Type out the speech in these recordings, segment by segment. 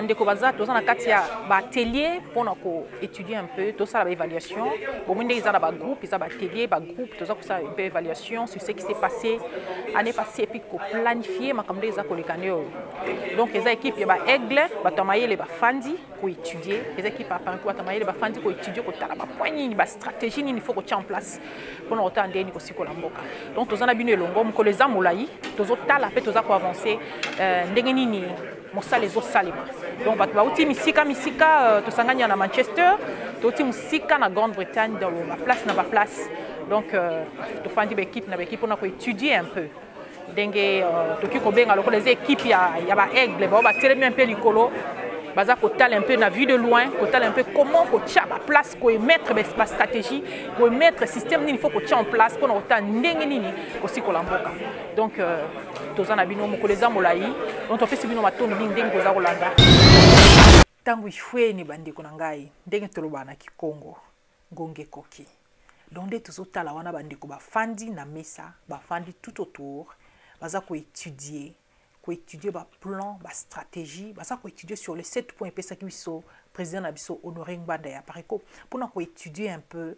bandeko baza toza na kati ya ba atelier pour étudier un peu tout ça l'évaluation bon monde ils ont ba groupe ils ont ba atelier ba groupe tout ça pour ça un peu évaluation sur ce qui s'est passé année passée et puis ko planifier makambo eza ko lekaneo donc les équipes ya ba aigle ba tamayele ba fandi ko étudier les équipes par ko tamayele ba fandi ko étudier ko tala ba poignée ba stratégie ni il faut ko tient en place pour na otande ni ko sikola mboka donc toza na bino elongo ko les amolai tozo tala pe toza ko avancer ndenge nini mosala ezosalema donc bato bauti misika tosanganya na Manchester toti musika na Grande-Bretagne dans la place na ba place donc tofandi ba équipe na ba équipe on a ko étudier un peu ndenge toki ko benga lokolo les équipes ya ba aigle ba telemi un peu likolo baza ko tala un peu na vue de loin ko tala un peu comment ko tia ba place ko mettre ba stratégie ko mettre système nini faut ko tia en place pour na ndenge nini ko sikola mboka donc tozana bino mokoleza molai donc topesi bino matondo mingi ndenge koza kolanda tangu ifweni bandeko na ngai ndenge toloba na Kikongo ngonge koki donc nde tozotala wana bandeko bafandi na mesa bafandi tout autour baza ko étudier ba plan ba stratégie baza ko étudier sur les 7 points pesa ki biso président na biso Honoré Ngbanda ya pareko pour na ko étudier un peu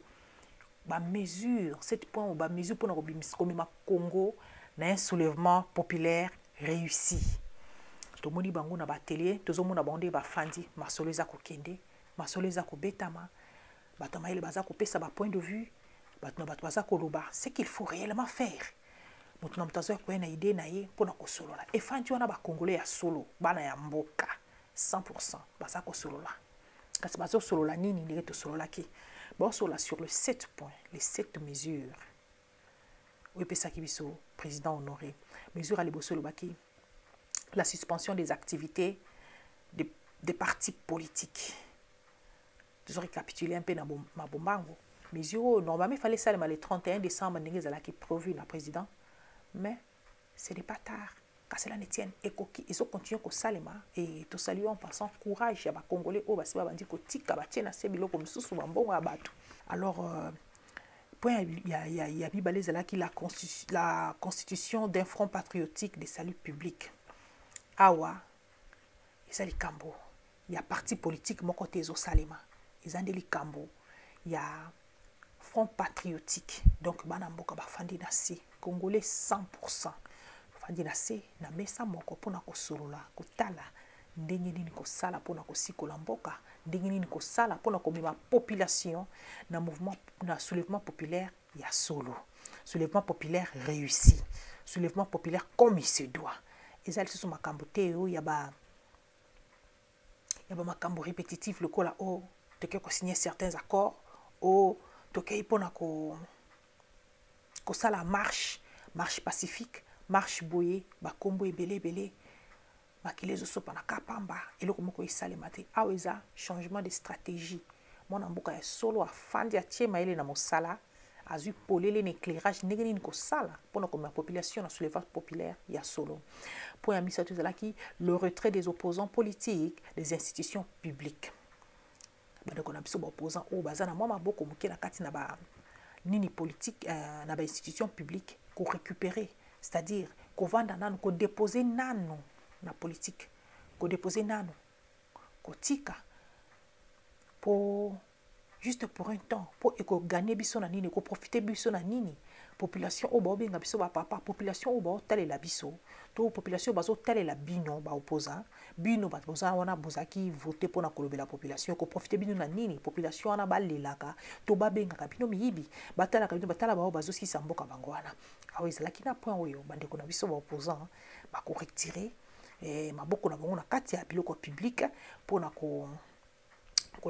ba mesure 7 points ou ba mesure pour na ko bimisa komema Congo na un soulèvement populaire réussi. Tomoni bango na batelier, tozomona bango ba fandi, masolo eza ko kende, masolo eza ko betama, bato maile baza ko pesa ba point de vue, bato na bato baza ko loba, ce qu'il faut réellement faire. Mutu na mutazo ko na idée na ye pona ko solola. E fandi wana ba congolais ya solo, bana ya mboka 100% baza ko solola. Kasi bazo solola nini ndenge to solola ki. Ba solola sur les 7 points, les 7 mesures. Oui, Pesakibiso, président Honoré, mesure à l'Ebosso Lobaki, la suspension des activités des partis politiques. Nous avons récapitulé un peu dans ma bombango. Mesure, normalement, il fallait ça le 31 décembre, qui est prévu le président, mais ce n'est pas tard. Car cela ne tienne. Et ils ont continué au Salema et tout saluer en passant courage à Congolais au Basiba Bandi Kotika, Batiena Sebilo comme sous Bambon à Batou. Alors, il y a Bibalé Zalaki la constitution d'un front patriotique de salut public. Awa, il y a les Kambo. Il y a parti politique, mon côté au Salema. Il y a les Kambo. Il y a front patriotique. Donc, Banamboka Bafandi Nasi, Congolais 100%. Fandi Nasi, na mesa moko pona ko solola, ko tala. Ndenge nini ko sala pona ko sikola mboka, ndenge nini ko sala pona ko mema population na mouvement na soulèvement populaire ya solo. Soulèvement populaire réussi. Soulèvement populaire comme il se doit. Ezali so makambo te yo ya ba makambo répétitif le kola o teke ko signer certains accords o teke pona ko sala marche pacifique, marche boye, ba kombo ebele bakilezo sopa na kapamba eloko moko isalema te aweza changement de stratégie mona mboka ya solo afandi atie maele na mosala azu polele n'éclairage ndenge nini ko sala pona ko ma population na soulèvement populaire ya solo point ya misato zalaki le retrait des opposants politiques des institutions publiques bado kona biso ba opposants o bazana mwa maboko moke na kati na ba nini politique na ba institutions publiques ko récupérer c'est-à-dire ko vanda nanu ko déposer nanu na politique, ko déposer nano, ko tika, juste pour un temps, pour gagner biso na nini, ko profiter biso na nini, population o ba benga biso ba papa, population o ba tale la biso, to population bazo tale la bino ba opposant, bino ba opposant wana bozaki voter pour na kolobe la population, ko profiter bino na nini, population wana ba lelaka, to ba benga ka bino miyibi, batala ka bino batala ba bazo ski samboka bango wana. Awe zalaki na point oyo bande ko na biso ba opposant, ba ko retirer maboko na bango na kati ya biloko public pona ko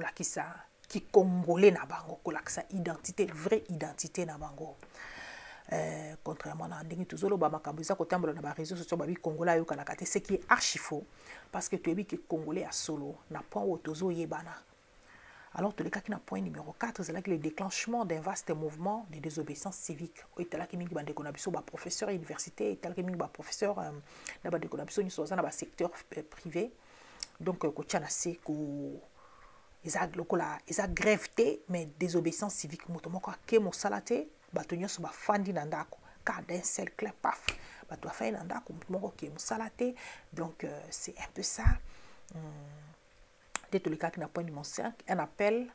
lakisa ki congolais na bango ko lakisa identité vraie identité na bango contrairement na ndenge tozolo ba makambo eza ko tambola na ba réseaux sociaux ba bi congolais ayoka na kati ce qui est archi faux parce que tu es bi ki congolais a solo na point o tozo yebana. Alors, tous les cas qui n'a point numéro 4, c'est là que le déclenchement d'un vaste mouvement de désobéissance civique. Il y a qui un professeur à l'université, il y a un professeur dans le secteur privé. Donc, il y a grève, mais désobéissance civique. Il y a un salaté, il y a un car d'un seul clap, paf, il y a un salaté. Donc, c'est un peu ça. dès tous les cas qui n'a point numéro 5, un appel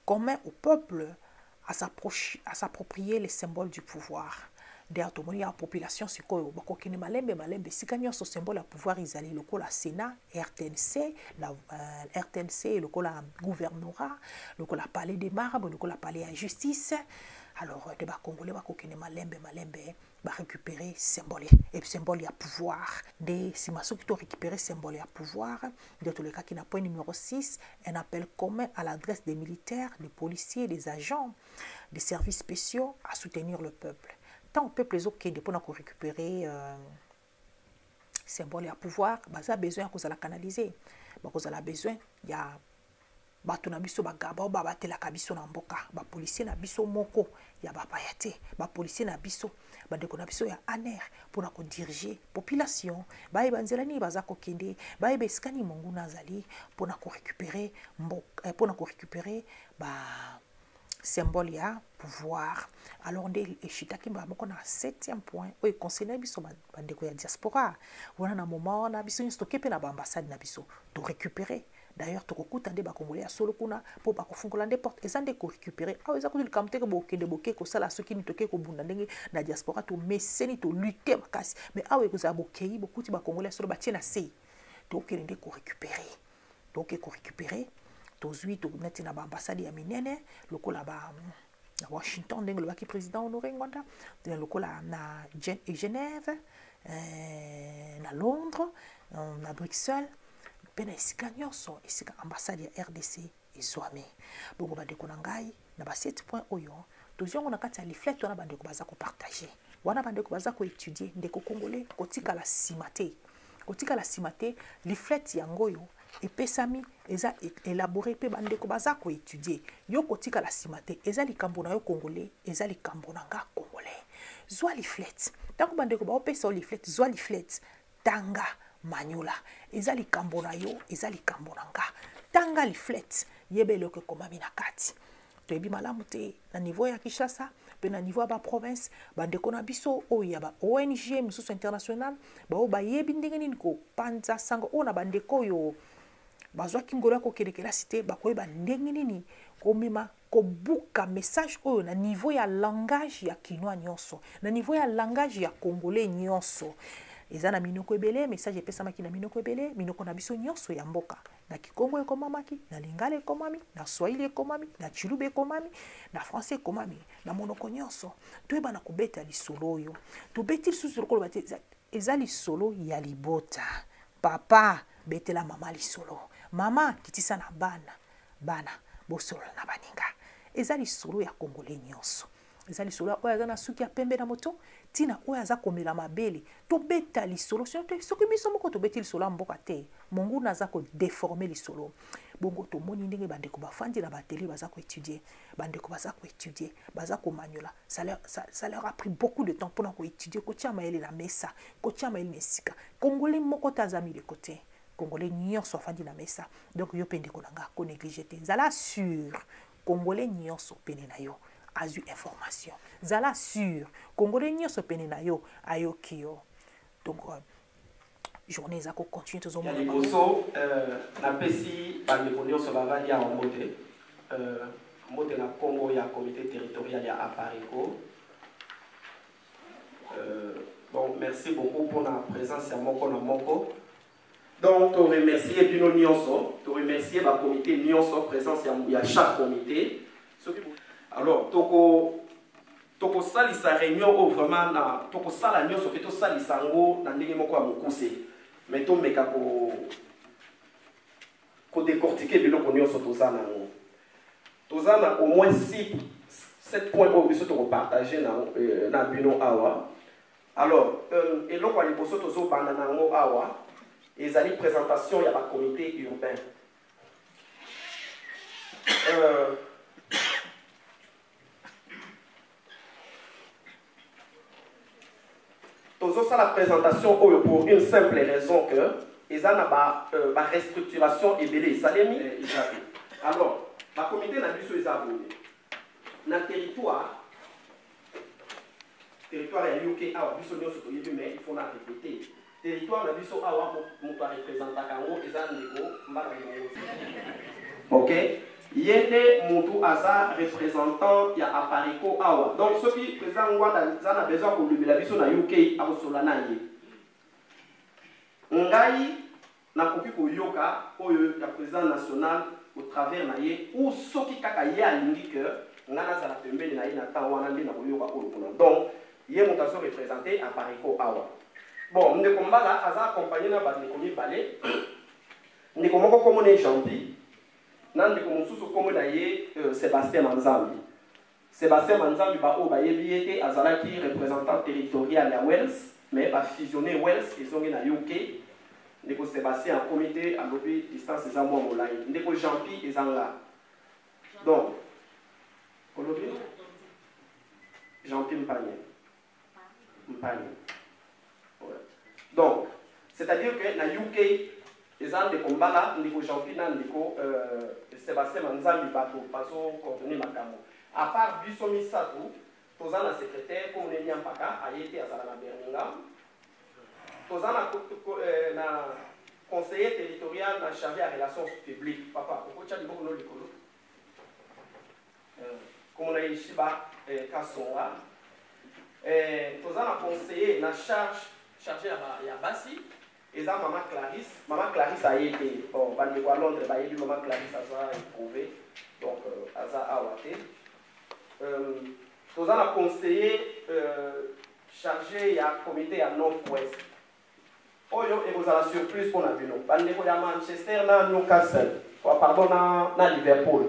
commun au peuple à s'approprier les symboles du pouvoir. D'ailleurs, la population, c'est quoi? Il y a malembe, si il y a ce symbole de pouvoir, ils allaient le Sénat, RTNC, RTNC, le gouvernorat, le palais des marbres, le palais de justice. Alors, les Congolais, ils malembe, récupérer symbole et symbole à pouvoir. Des simaso qui ont récupéré symbole à pouvoir. Dans tous les cas, qui n'a pas numéro 6, un appel commun à l'adresse des militaires, des policiers, des agents, des services spéciaux à soutenir le peuple. Tant au peuple les autres qui pour récupérer symbole à pouvoir, ça a besoin qu'on la canaliser. Parce a besoin, il y a bato na biso bagaba ba batelaka biso na mboka ba policier na biso moko ya ba payate ba policier na biso ba ndeko na biso ya aner pour na ko diriger population ba ebanzela ni baza ko kende ba ebeskani mongu nazali pour na ko récupérer mboka pour na ko récupérer ba symbole ya pouvoir. Alors nde eshitaki mba moko na 7e point oyo conseiller biso ba ndeko ya diaspora wana na moment na biso stocké pe na ba ambassade na biso to récupérer. D'ailleurs, tu as des Congolais à solo kuna pour pas qu'on des portes et ça de récupérer. Ah, ils ont dit le camté que boké de boké que ça là ceux qui nous toquent au bundandenge na diaspora to mécène to lutter makasi. Mais ah oui, vous avez boké beaucoup de Congolais solo batien na sei. Donc il est récupérer. Donc il récupérer. Tozui to net na ambassade ya minene, loko là bas na Washington ndenge le baki président Honoré Ngwanda, loko là na Genève, na Londres, na Bruxelles. Pena esika nyonso esika ambassade ya RDC ezwami bongo bandeko na ngai na ba 7 points oyo toziongo na kati ya leaflet wana bandeko baza ko partager wana bandeko baza ko étudier ndeko congolais kotika la simate leaflet yango yo epesami eza élaboré pe bandeko baza ko étudier yo kotika la simate eza likambo na yo congolais eza likambo na nga congolais zwa leaflet tango bandeko ba opesa leaflet zwa leaflet tanga Maniola, ezali kambo na yo, ezali kambo na nga. Tanga leaflet, yebele ke komami na kati. Toyebi malamu te na niveau ya Kinshasa, pe na niveau ya ba province, ba ndeko na biso oyo ya ba ONG misusu international, ba o ba yebi ndenge nini ko panza sango o na ba ndeko yo bazwaki ngolo ko kelekela cité ba koyeba ndenge nini ko mema ko buka message oyo na niveau ya langage ya kinois nyonso, na niveau ya langage ya congolais nyonso. Eza na minoko ebele message epesamaki na minoko ebele minoko na biso nyonso ya mboka na Kikongo ekomamaki na Lingala ekomami na Swahili ekomami na Chilube ekomami na français ekomami na monoko nyonso toyeba na kobeta lisolo oyo tobeti lisusu lokolo bati eza lisolo ya libota papa betela mama lisolo mama kitisa na bana bosolo na baninga eza lisolo ya congolais nyonso eza lisolo oyo aza na suki ya pembe na moto tina oyo aza komela mabele to beta lisolo soki biso moko to beti lisolo mboka te mongu naza ko déformer lisolo bongo to moni ndenge bandeko bafandi na bateli baza ko étudier bandeko baza ko étudier baza ko maniola ça leur a pris beaucoup de temps pour ko étudier ko tia maele na mesa ko tia maele nesika congolais moko tazami de côté congolais nyonso afandi na mesa donc yo pende ko nanga ko négliger te zala sur congolais nyonso pene na yo azu information zala sur congolais nyonso pene na yo ayoki yo donc journée za ko continuer to zo mona liboso na pesi bandeko nyonso bavandi ya mbote mbote na Congo ya comité territorial ya Apareko. Bon, merci beaucoup pour la présence à moko na moko. Donc to remercier bino nyonso, to remercier ba comité nyonso présence ya chaque comité. Alors toko salisa réunion au vraiment na toko sala nyonso ke to salisa ngo na ndenge moko ya mokuse mais to meka ko décortiquer biloko nyonso tozana ngo tozana au moins 7 points au biso to partager na bino awa. Alors eloko ya liboso tozo banda nango awa ezali présentation ya ba comité urbain. Toujours la présentation pour une simple raison que ils ont la restructuration et belé salemi. Alors, la comité n'a plus sur les abonnés. Dans le territoire est UK, mais il faut la répéter. territoire na biso awa moto représenta kango eza ndeko mbala yango. OK, yende moto aza représentant ya Apariko awa. Donc ceux qui président ngwanda zana besoin ko lubela biso na UK akosola na ye. Ngai na koki ko yoka oyo ya président national au travers na ye ou soki kaka ye alingi que ngana zala pembeni na ye na temps wana ndi na koyoka oyo kuna. Donc ye moto azo représenter Apariko awa. Bon, ndeko mbala aza accompagné na bandeko mibale. Ndeko moko komone Jean-Pi. Na ndeko mosusu komone na ye Sébastien Manzambi. Sébastien Manzambi ba o ba yebi ete azalaki représentant territorial ya Wells, mais ba fusionné Wells ezongi na UK. Ndeko Sébastien en comité à lobby distance eza mwa molai. Ndeko Jean-Pi ezanga. Donc, kolobi Jean-Pi Mpanye. Mpanye. Donc, c'est-à-dire que dans UK, les gens de combat, ndiko Jean-Pi na ndiko Sébastien Manzambi bato paso coordonner makamo. À part biso misato, toza na secrétaire comme Nenia Mpaka a été à Zalana Birmingham. Toza na conseiller territorial na chargé à relations publiques. Papa, pourquoi tu as dit beaucoup de l'école? Comme on a eu Shiba Kassonga. Toza na conseiller na chargé à Bassi. Et ça, Maman Clarisse a été, bon, à Londres, Maman Clarisse a éprouvé, donc, Aza Awate. Nous avons conseillé chargé à comité à Nord-Ouest. Oyo, et vous avez la surprise pour nous. Nous avons Manchester, Newcastle, pardon, na Liverpool.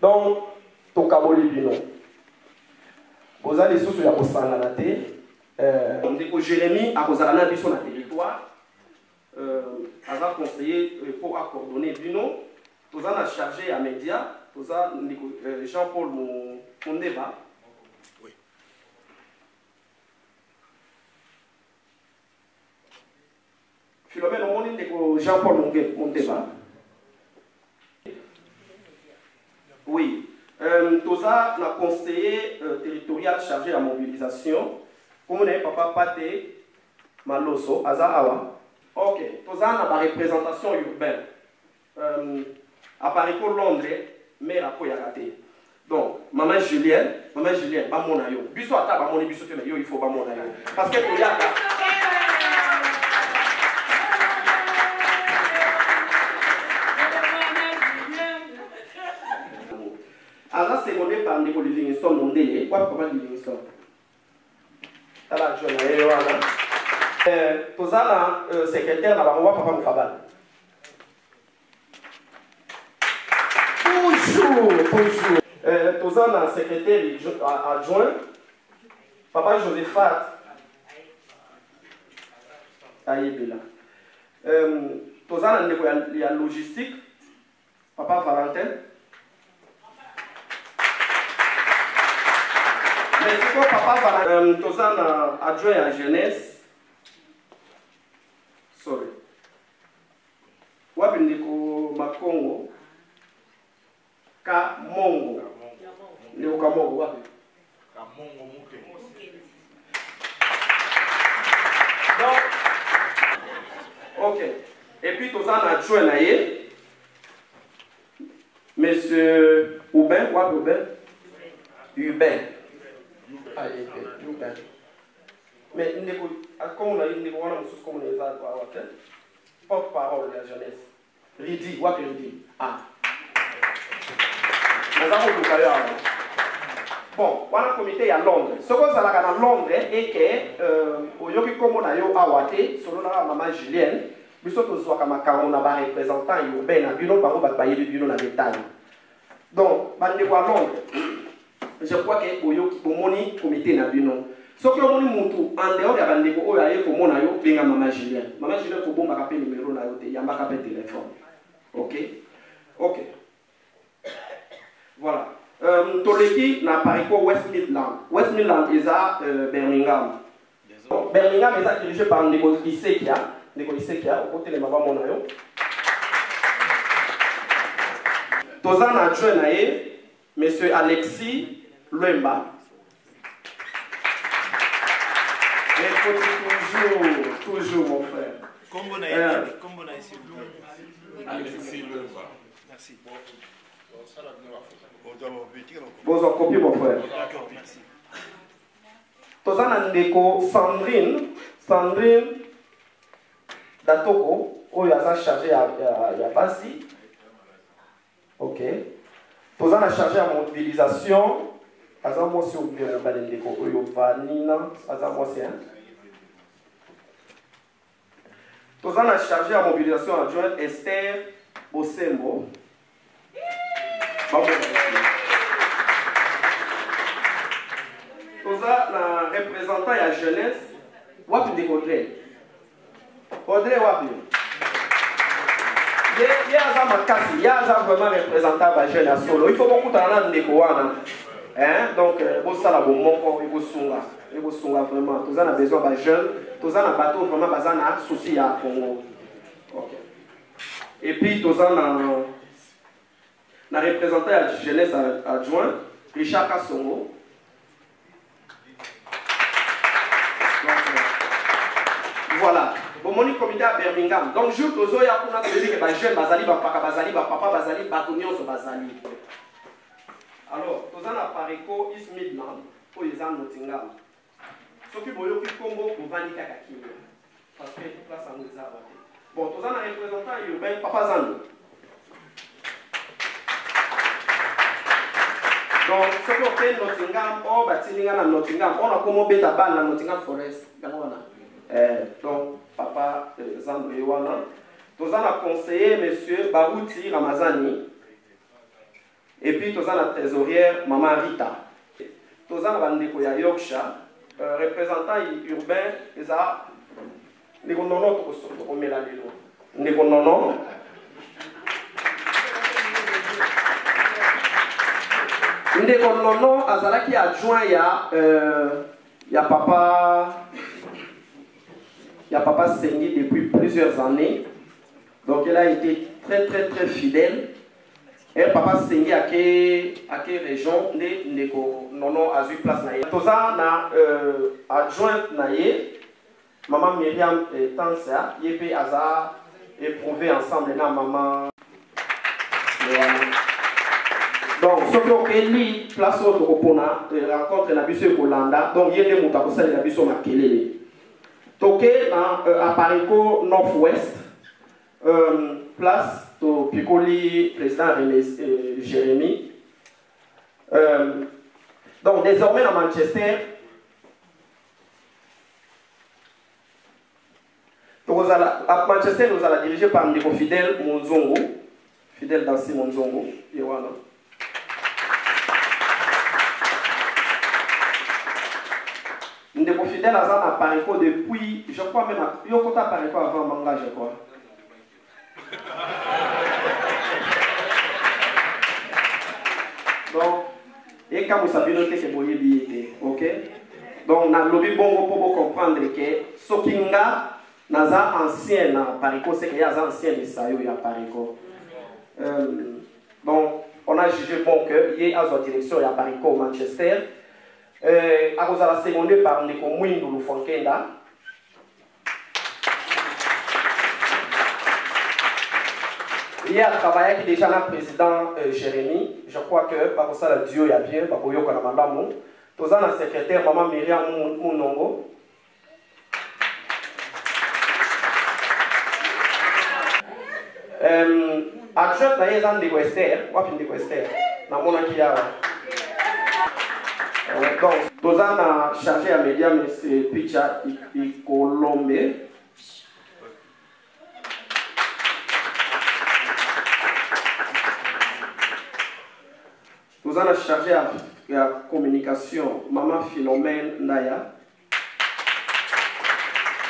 Donc, Tokaboli Bino. Vous avez les sources de la Bosanganate. Jérémy a posé la sur le territoire. Aza conseiller pour coordonner Bino. Nous avons chargé à médias. Nous avons Jean-Paul Mondeba. Oui. Philomène, on dit Jean-Paul Mondeba. Oui. Nous avons un conseiller territorial chargé de la mobilisation. Comme on est papa Pate Maloso, Aza Awa. Ok, nous avons une représentation urbaine. À Paris, Londres, mais la Koyakate. Donc, maman Julienne, pas mon ayo. Biso à table, mon biso, mais il faut pas mon ayo. Parce que Koyaka. Aza secondé par Nico Livingston, mon délai. Quoi, papa Livingston? Tozana secrétaire na bango papa Mfabal. Toujours. Tozana secrétaire adjoint papa Josephat Ayebela. Tozana ndeko ya logistique papa Valentin. Mais c'est quoi papa Valentin? Tozana adjoint à jeunesse. Sorry. Wapi ndiko Makongo ka Mongo. Ndiko ka Mongo wapi? Ka Mongo muke. Donc, ok. Et puis tout ça on a adjoint na ye. Monsieur Hubert, wapi Hubert? Hubert. Ah, Hubert. Mais comme on a dit, on a dit comme on a dit, porte-parole de la jeunesse. Ridi, what Ridi? Ah. Nous avons le cas. Bon, on a un comité à Londres. Ce qu'on a à Londres est que, au yoki comme on a eu à Wate, selon la maman Julienne, nous sommes tous on a un représentant urbain, un bureau par rapport à un bureau dans l'État. Donc, on est à Londres. Je crois que au yoki pour mon comité na bureau. Ce que on mutu en dehors de bandeko oyo aye ko mona yo benga maman Julien. Maman Julien ko bomba ka pe numéro na yo te yamba ka pe téléphone. OK. OK. Voilà. Toleki na Pariko West Midland. West Midland est à Birmingham. Donc, Birmingham est dirigé par Ndeko Isekia. Ndeko Isekia au côté de maman mona yo. Tozan adjoint na ye monsieur Alexis Lemba. toujours mon frère. Combo na ici. Merci. Vous en copiez mon frère. D'accord, merci. Tozana ndeko Sandrine Datoko, oyo aza chargé ya basi. Ok. Tozana chargé ya mobilisation. Aza mwasi oubien bale ndeko oyo Vanina, aza mwasi hein. Tozana chargé ya mobilisation adjointe Esther Bosembo. Toza na représentant ya jeunesse wapi ndeko Audrey wapi ye aza makasi, ye aza vraiment représentant ba jeune ya solo. Il faut bokutana na ndeko wana hein, donc bosala bomoko ebosunga vraiment. Toza na besoin ba jeune, toza na bateau vraiment baza na souci ya Congo. OK. Et puis toza na représentant ya jeunesse adjoint Richard Kasongo. Voilà, bon mon comité à Birmingham. Donc jour tozo ya kuna tozeli que ba jeune bazali ba paka bazali ba papa bazali bato nyonso bazali. Alors, toza na pareko East Midland po eza Nottingham. Soki boyo ki kombo kovandi kaka kimia. Parce que toute place en eza ba. Bon, toza na représentant urbain Papa Zando. Donc, soki oke Nottingham o batininga na Nottingham, on a komo beta bal na Nottingham Forest. Donc, Papa Zando Ewana. Nous avons conseiller M. Barouti Ramazani. Et puis, nous avons la trésorière Maman Rita. Nous avons la Yorkshire, représentant urbain, ils ont Ndekonono azalaki adjoint ya Papa Sengi depuis plusieurs années. Donc elle a été très fidèle. Et Papa Sengi a quelle région Ndekonono a eu place na ye. Toza na adjointe na ye Maman Myriam Tansia yebe aza éprouvé ensemble na maman. Donc, ce que lui place au Tokopona, rencontre la biso Kolanda, donc il y a des moutons qui la biso Makelele. Toké à Parico Northwest, place au Picoli, président Jérémy. Donc, désormais à Manchester, à Manchester, nous allons diriger par Ndeko Fidèle Monzongo, Fidèle Dansi Monzongo, Yewana. Ndeko Fidèle Azan à Parico depuis, je crois même, il y a un Parico avant Manga, je crois. Donc, et quand vous savez noter que vous avez bien, ok? Donc, dans le lobby bongo pour comprendre que Sokinga, naza ancien à Parico, c'est qu'il y a ancien de Sayo à Parico. Donc, on a jugé bon qu'il y ait à direction à Parico, Manchester. À cause de la seconde par Ndeko Mwindu Lufonkenda. Il y a travaillé avec déjà le président Jérémy. Je crois que par ça le Dieu y a bien, par Koyo Kanamandamo. Tous la secrétaire Maman Myriam Mounongo. Adjointe na yezan de Wester, wapi de Wester. Na mona kia. Donc, nous avons chargé à média M. Picha Ikolombe. Nous avons chargé à la communication Maman Philomène Naya.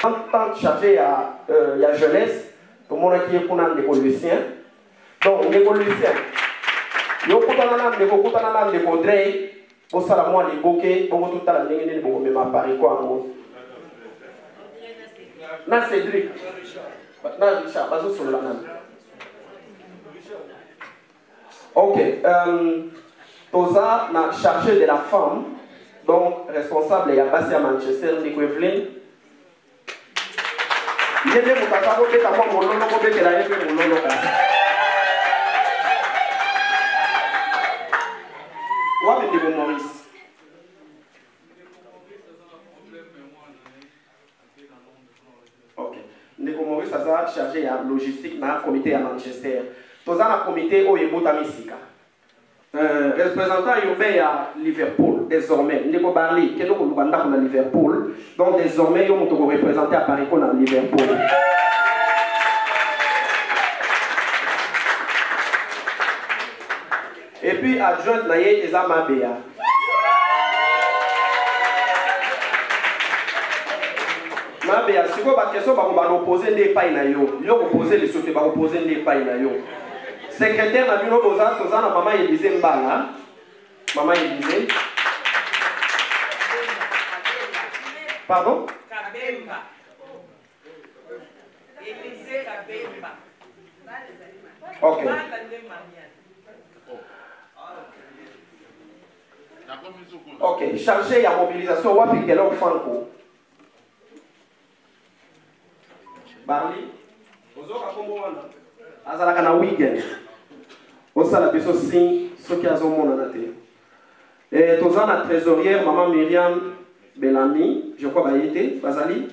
En tant que chargé à la jeunesse, tout le monde qui est pour les lycéens. Donc, les lycéens, il y a des Audrey. Au salamon les bouquets, on va tout à la ligne, on va me parler quoi. Na Cédric, na Richard, baso sur la même. Ok, Toza na chargé de la femme, donc responsable et abbasé à Manchester, Nico Evelyn. Yende mutasa ko beta mo mololo ko beta la yepe mololo ka. Wa bende bo Maurice. OK. Ndeko Maurice ça chargé ya logistique na comité à Manchester. Toza na comité o yebota misika. Représentant urbain à Liverpool désormais ndeko Barley kendo ko lukanda ko na Liverpool donc désormais yo moto ko représenter à Paris ko na Liverpool. Et puis adjoint na ye eza Mabea. Mabea siko ba question ba ko ba opposer ndé pai na yo ko poser les sote ba opposer ndé pai na yo. Secrétaire na bino boza toza na maman Élysée Mbala. Maman Élysée. Pardon? Kabemba. Élysée Kabemba. OK. OK, chargé ya mobilisation wapi kelo Franco. Barli. Ozoka kombo wana. Azalaka na weekend. Osala biso si soki azomona na te. Et toza na trésorière maman Myriam Bellamy, je crois bayete bazali.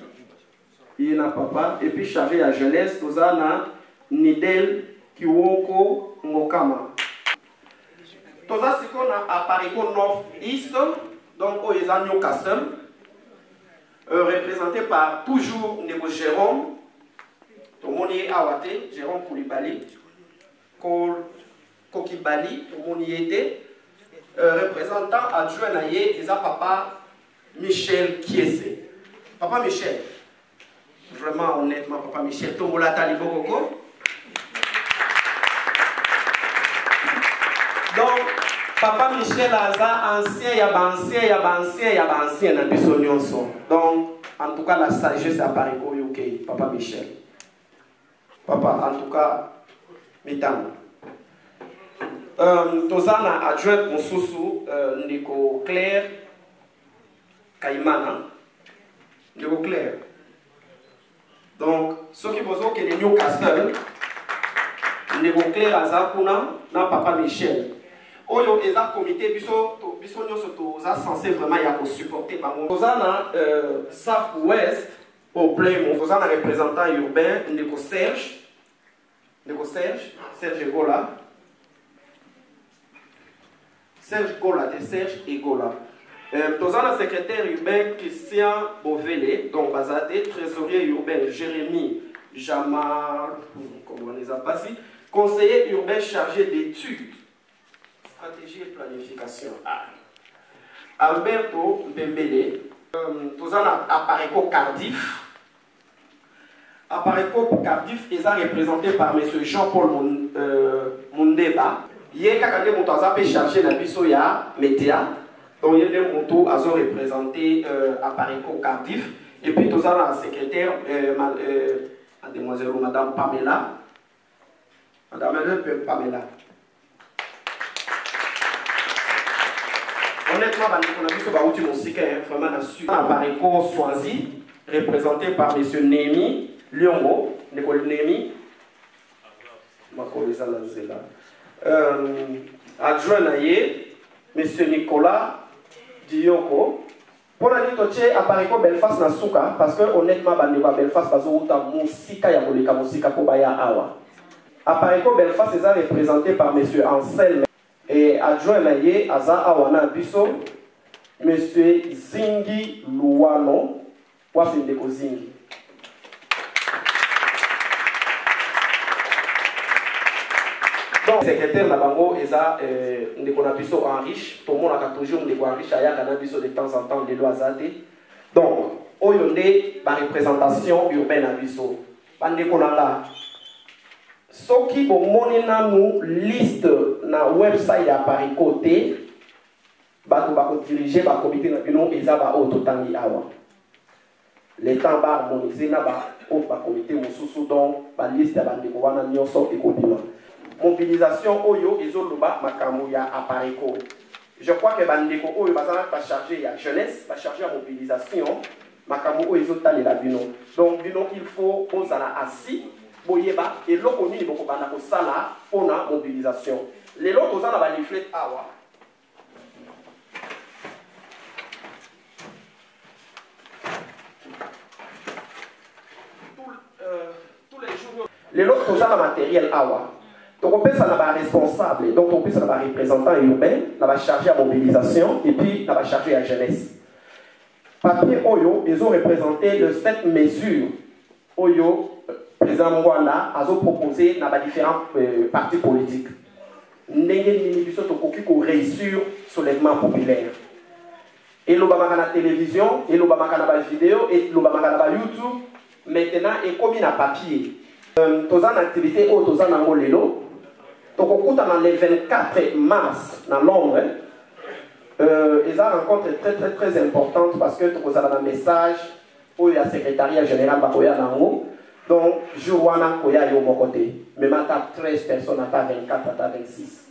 Il na papa et puis chargé à jeunesse toza na Nidel Kiwoko Ngokama. Toza siko na Apariko North East, donc au Newcastle, représenté par toujours Nego Jérôme, Tomoni Awate, Jérôme Koulibaly, Kokibali, Tomoni était, représentant adjoint naye, et papa Michel Kiese. Papa Michel, vraiment honnêtement, papa Michel, Tomola Talibokoko. Donc, Papa Michel Aza, ancien dans biso nyonso. Donc, en tout cas, la sagesse apparaît au UK, Papa Michel. Papa, en tout cas, mitamo. Tozana adjoint Mosusu, Nico Claire Kaimana. Nico Claire. Donc, ceux qui posent que les Newcastle, Nico Claire Aza Kuna, na Papa Michel. Oyo eza comité biso nyonso toza censé vraiment ya ko supporter bango. Toza na South West au Plymouth. Toza na représentant urbain Ndeko Serge Gola. Serge Gola de Serge et Gola. Toza na secrétaire urbain Christian Bovele, donc bazade trésorier urbain Jérémy Jamal, comment on les a passés, conseiller urbain chargé d'études. Stratégie et planification. Alberto Mbembele, Tozana Apareko Cardiff. Apareko Cardiff est représenté par M. Jean-Paul Mundeba. Yé Kakande Montaza peut charger la biso ya média. Donc il y a des motos à représenter Apareko Cardiff. Et puis Tozana secrétaire mademoiselle ou madame Pamela. Madame Pamela. Honnêtement, on a vu ce barouti musique vraiment dans le sud. Apareko Swazi, représenté par M. Némi Lyongo, Nicole Némi. Adjoint Naye, M. Nicolas Dioko. Pour la nuit, Apareko Belfast na Souka, parce que honnêtement, Belfast, parce que Musika ya Bolika Musika pour Baya Awa. Apareko Belfast est représenté par M. Anselme. Et adjoint Naye Aza Awana Biso, M. Zingi Luano, Wafindeko Zingi. Donc, secrétaire Nabango Eza Ndeko Biso enriche, tout le monde a toujours Ndeko enriche Aya Biso de temps en temps de l'Oazade. Donc, Oyonde, la représentation urbaine à Biso. Bandeko Nanga. Soki bomoni nanu liste na website ya Apareko te bato bako diriger ba comité na bino eza ba auto tangi awa le temps ba harmoniser na ba o ba comité mosusu donc ba liste ya bandeko wana nyonso ekobima mobilisation oyo ezoloba makambo ya Apareko. Je crois que bandeko oyo bazana ba charger ya jeunesse ba charger ya mobilisation makambo oyo ezotalela bino. Donc bino il faut ozala assis boyeba eloko nini bokobanda kosala mpona mobilisation. Lelo toza na baliflet awa. Tous les jours lelo toza na matériel awa. Donc on peut ça na responsable, donc on peut ça na représentant urbain, na chargé à mobilisation et puis na chargé à jeunesse. Papier Oyo, ils ont représenté de cette mesure. Oyo, président Mwanda, a proposé dans différents partis politiques. Nous avons réussi le soulèvement populaire. Et nous avons la télévision, et nous avons la vidéo, et nous avons la YouTube. Maintenant, et comme il y a papier. Nous avons une activité au Tozan Angolelo. Donc, on compte dans le 24 mars dans Londres. Et ça rencontre très importante parce que nous avons un message où il y a le secrétariat général Bakoya Nango. Donc, je vois Koya yo mon côté. Mais maintenant, 13 personnes, à 24, à 26.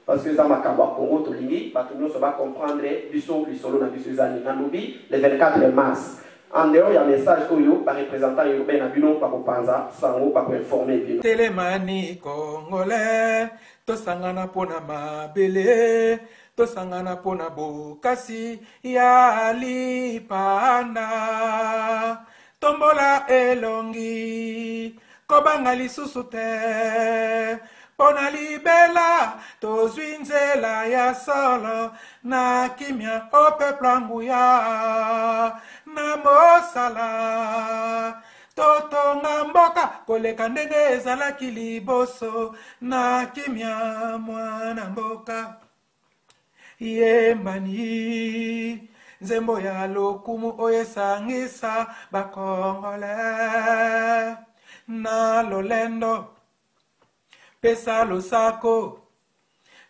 Parce que ça m'a Congo, Tolini, nous va comprendre du solo dans le 24 mars. En dehors, il y a un message où il y a un représentant urbain à Bino, par Panza, Sango, par informer Bino. Télémani congolais, tosangana pona mabele, tosangana pona bokasi, ya lipanda, tombola elongi, kobanga lisusu te, pona libela, tozwinzela ya solo, na kimia o peuple nguya, na mosala. Toto ngamboka koleka ndenge ezalaki liboso na kimia mwana mboka yembani nzembo ya lokumu oyo esangisa bakongole na lolendo pesa losako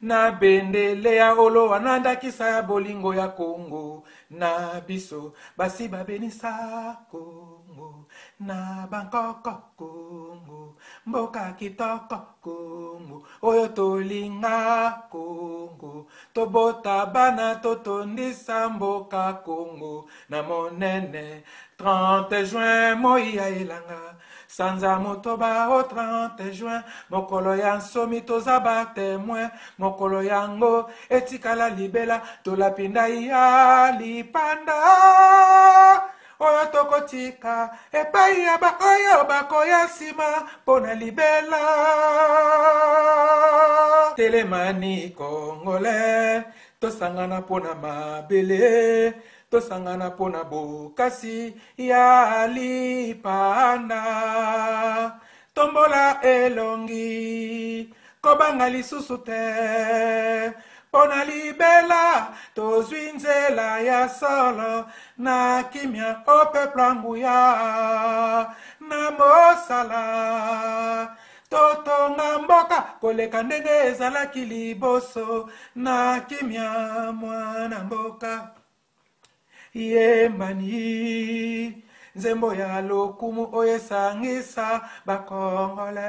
na bendele ya olowa na ndakisa ya bolingo ya Kongo na biso basi babenisa Kongo na Bangkok Kongo mboka kitoko Kongo oyo tolinga Kongo tobota bana totondisa mboka Kongo na monene 30 juin moya elanga sanza motoba au 30 juin mokolo ya nsomi tozaba témoin mokolo yango etikala libela tolapinda ya lipanda oyo tokotika epai ya ba oyo bakoya nsima mpona libela telemani congolais tosangana mpona mabele tosangana pona bokasi ya lipanda tombola elongi kobanga lisusu te pona libela tozwinzela ya solo na kimia o peuple nguya na mosala totonga mboka koleka ndenge ezalaki liboso na kimia mwana mboka yembani nzembo ya lokumu oyo esangisa bakongole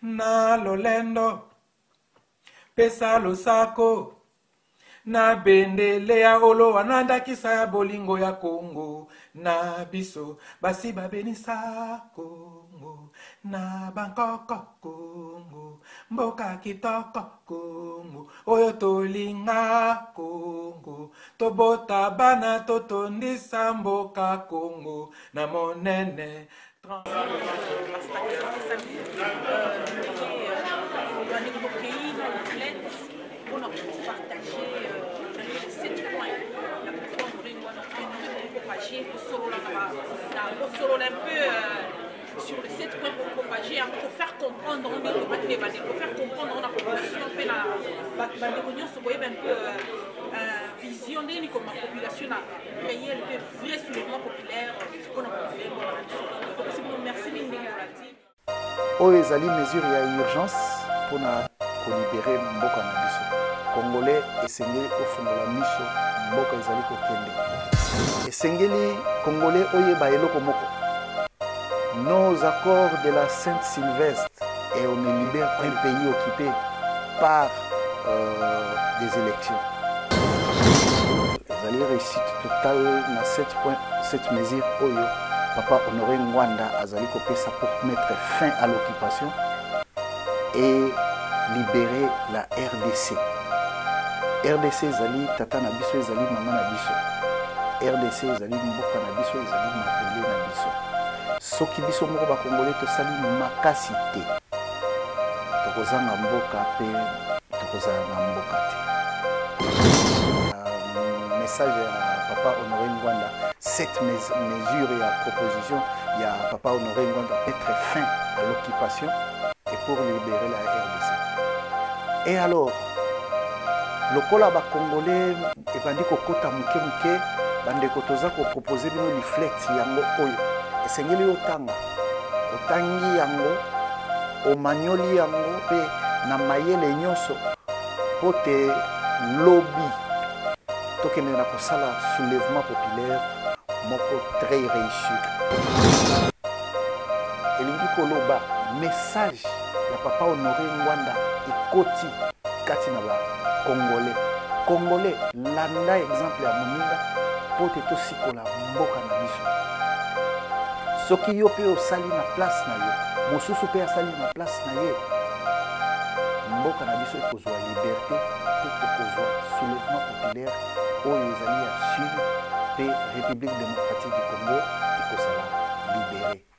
na lolendo pesa losako na bendele ya olowa na ndakisa ya bolingo ya Kongo na biso basi babenisa Kongo na Bangkok Kongo mboka kitoko Kongo oyo tolinga Kongo tobota bana totondisa mboka Kongo na monene on a partagé 7 points. La personne propager un peu sur les 7 points pour propager, pour faire comprendre, pour faire comprendre la population, un peu visionner comme la population réelle, vrai soulèvement populaire. Merci Mingi. Oyo ezali mesure ya urgence pour libérer mboka na biso. Congolais esengeli kofungola miso mboka ezali kokende. Esengeli Congolais oyeba eloko moko. Nos accords de la Sainte-Sylvestre et on libère un pays occupé par des élections. ezali réussite totale na 7 mesures oyo papa Honoré Ngwanda azali kopesa pour mettre fin à l'occupation et libérer la RDC. RDC ezali tata na biso, ezali mama na biso. RDC ezali mboka na biso, ezali mabele na biso. Soki biso moko ba Congolais tosali makasi te, tokozanga mboka pe tokozanga mboka te. Message à papa Honoré Ngwanda, cette mesure et la proposition, il y a papa Honoré Ngwanda mettre fin à l'occupation et pour libérer la RDC. Et alors, le kola ba Congolais et bandi kokota muke muke bande kotoza ko proposer bino leaflet yango oyo esengeli otanga otangi yango omanyoli yango pe na mayele nyonso pote lobby tokende na kosala soulèvement populaire moko très réussi. Elingi koloba message ya papa Honoré Ngwanda ekoti kati na ba Congolais landa exemple ya moninga pote tosikola mboka na biso. Soki yo pe osali na place na yo, mosusu pe asali na place na ye, mboka na biso ekozwa liberté pe tokozwa soulèvement populaire oyo ezali ya Sud pe République démocratique du Congo ekozala libéré.